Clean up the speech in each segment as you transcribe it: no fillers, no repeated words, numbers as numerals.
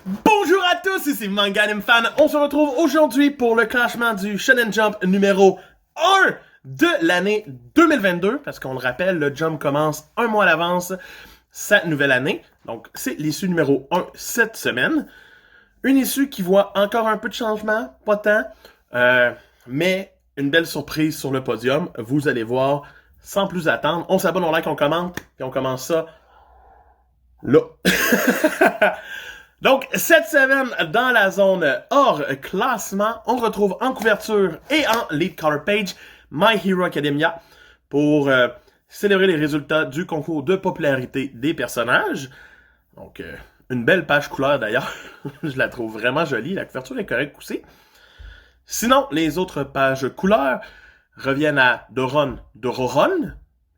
Bonjour à tous, ici Manga Anime Fan. On se retrouve aujourd'hui pour le classement du Shonen Jump numéro 1 de l'année 2022. Parce qu'on le rappelle, le Jump commence un mois à l'avance sa nouvelle année. Donc, c'est l'issue numéro 1 cette semaine. Une issue qui voit encore un peu de changement, pas tant, mais une belle surprise sur le podium. Vous allez voir, sans plus attendre. On s'abonne, on like, on commente, et on commence ça là. Donc, cette semaine, dans la zone hors classement, on retrouve en couverture et en lead color page My Hero Academia pour célébrer les résultats du concours de popularité des personnages. Donc, une belle page couleur d'ailleurs. Je la trouve vraiment jolie. La couverture est correcte aussi. Sinon, les autres pages couleurs reviennent à Dororon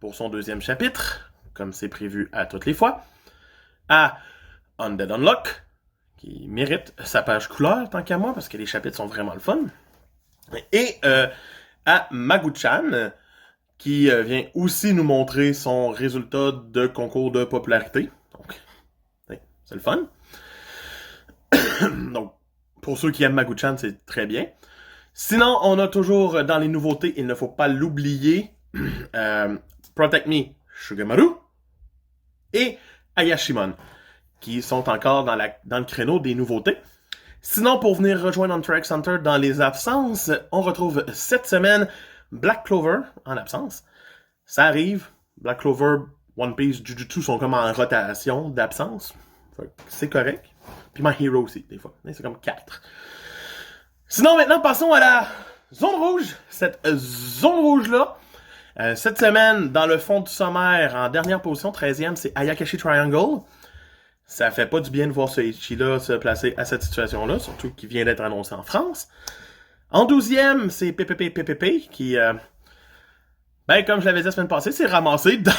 pour son deuxième chapitre, comme c'est prévu à toutes les fois. À Undead Unlock, qui mérite sa page couleur, tant qu'à moi, parce que les chapitres sont vraiment le fun. Et à Magu-chan, qui vient aussi nous montrer son résultat de concours de popularité. Donc, c'est le fun. Donc, pour ceux qui aiment Magu-chan, c'est très bien. Sinon, on a toujours dans les nouveautés, il ne faut pas l'oublier, Protect Me, Shugamaru, et Ayashimon, qui sont encore dans le créneau des nouveautés. Sinon, pour venir rejoindre Hunter x Hunter dans les absences, on retrouve cette semaine Black Clover en absence. Ça arrive, Black Clover, One Piece, Jujutsu sont comme en rotation d'absence. C'est correct. Puis My Hero aussi, des fois. C'est comme 4. Sinon, maintenant, passons à la zone rouge. Cette zone rouge-là, cette semaine, dans le fond du sommaire, en dernière position, 13e, c'est Ayakashi Triangle. Ça fait pas du bien de voir ce Ichi-là se placer à cette situation-là, surtout qu'il vient d'être annoncé en France. En 12e, c'est PPP qui, comme je l'avais dit la semaine passée, c'est ramassé dans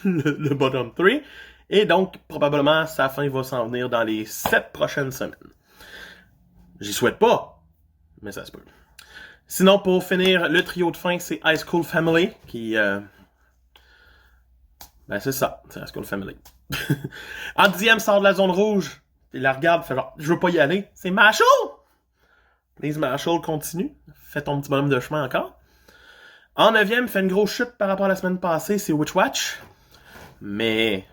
le bottom 3. Et donc, probablement, sa fin va s'en venir dans les 7 prochaines semaines. J'y souhaite pas, mais ça se peut. Sinon, pour finir, le trio de fin, c'est High School Family, qui... c'est ça, c'est High School Family. En 10e, sort de la zone rouge. Il la regarde, fait genre, je veux pas y aller. C'est Marshall! Please, Marshall, continue. Fais ton petit bonhomme de chemin encore. En 9e, fait une grosse chute par rapport à la semaine passée, c'est Witch Watch. Mais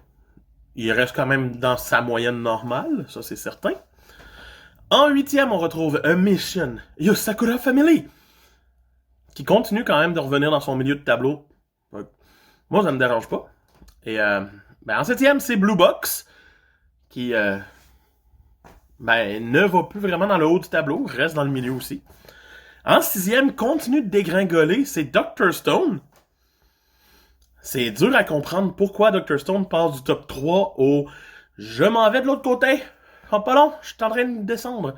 il reste quand même dans sa moyenne normale, ça c'est certain. En 8e, on retrouve A Mission, Yosakura Family, qui continue quand même de revenir dans son milieu de tableau. Moi, ça me dérange pas. Et en 7e, c'est Blue Box, qui ne va plus vraiment dans le haut du tableau, reste dans le milieu aussi. En 6e, continue de dégringoler, c'est Dr. Stone. C'est dur à comprendre pourquoi Dr. Stone passe du top 3 au « je m'en vais de l'autre côté ». Oh, pas long, je suis en train de descendre.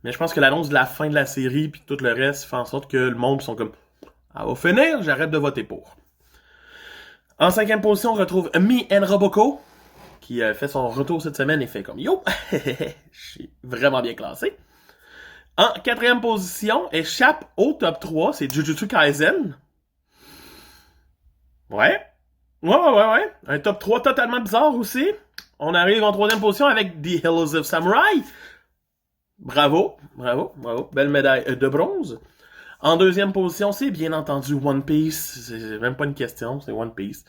Mais je pense que l'annonce de la fin de la série puis tout le reste fait en sorte que le monde sont comme « elle va finir, j'arrête de voter pour ». En 5e position, on retrouve Me and Roboko, qui fait son retour cette semaine et fait comme « Yo, je suis vraiment bien classé ». En 4e position, échappe au top 3, c'est Jujutsu Kaisen. Ouais. Un top 3 totalement bizarre aussi. On arrive en 3e position avec The Hills of Samurai. Bravo. Belle médaille de bronze. En 2e position, c'est bien entendu One Piece. C'est même pas une question, c'est One Piece.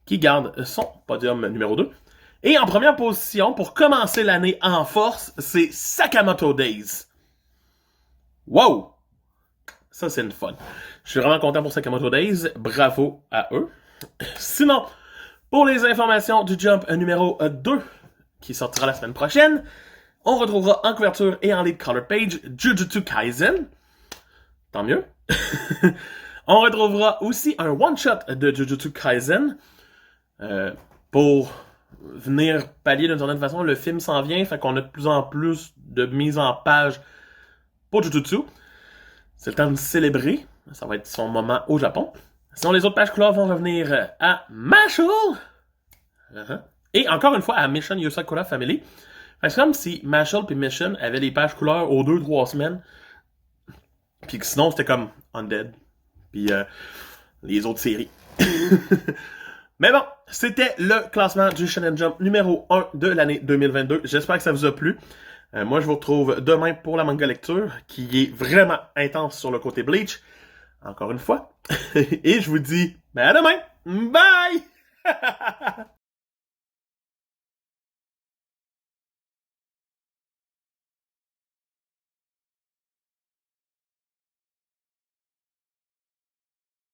Qui garde son podium numéro 2. Et en première position, pour commencer l'année en force, c'est Sakamoto Days. Wow! Ça, c'est une fun. Je suis vraiment content pour Sakamoto Days. Bravo à eux. Sinon, pour les informations du Jump numéro 2, qui sortira la semaine prochaine, on retrouvera en couverture et en lead color page Jujutsu Kaisen. Tant mieux. On retrouvera aussi un one-shot de Jujutsu Kaisen. Pour venir pallier d'une certaine façon, le film s'en vient, fait qu'on a de plus en plus de mise en page pour Jujutsu. C'est le temps de célébrer. Ça va être son moment au Japon. Sinon, les autres pages couleurs vont revenir à Marshall. Et encore une fois, à Mission Yosakura Family. C'est comme si Marshall et Mission avaient les pages couleurs aux 2-3 semaines. Puis que sinon, c'était comme Undead. Puis les autres séries. Mais bon, c'était le classement du Shonen Jump numéro 1 de l'année 2022. J'espère que ça vous a plu. Moi, je vous retrouve demain pour la manga lecture, qui est vraiment intense sur le côté Bleach. Encore une fois. Et je vous dis, à demain! Bye!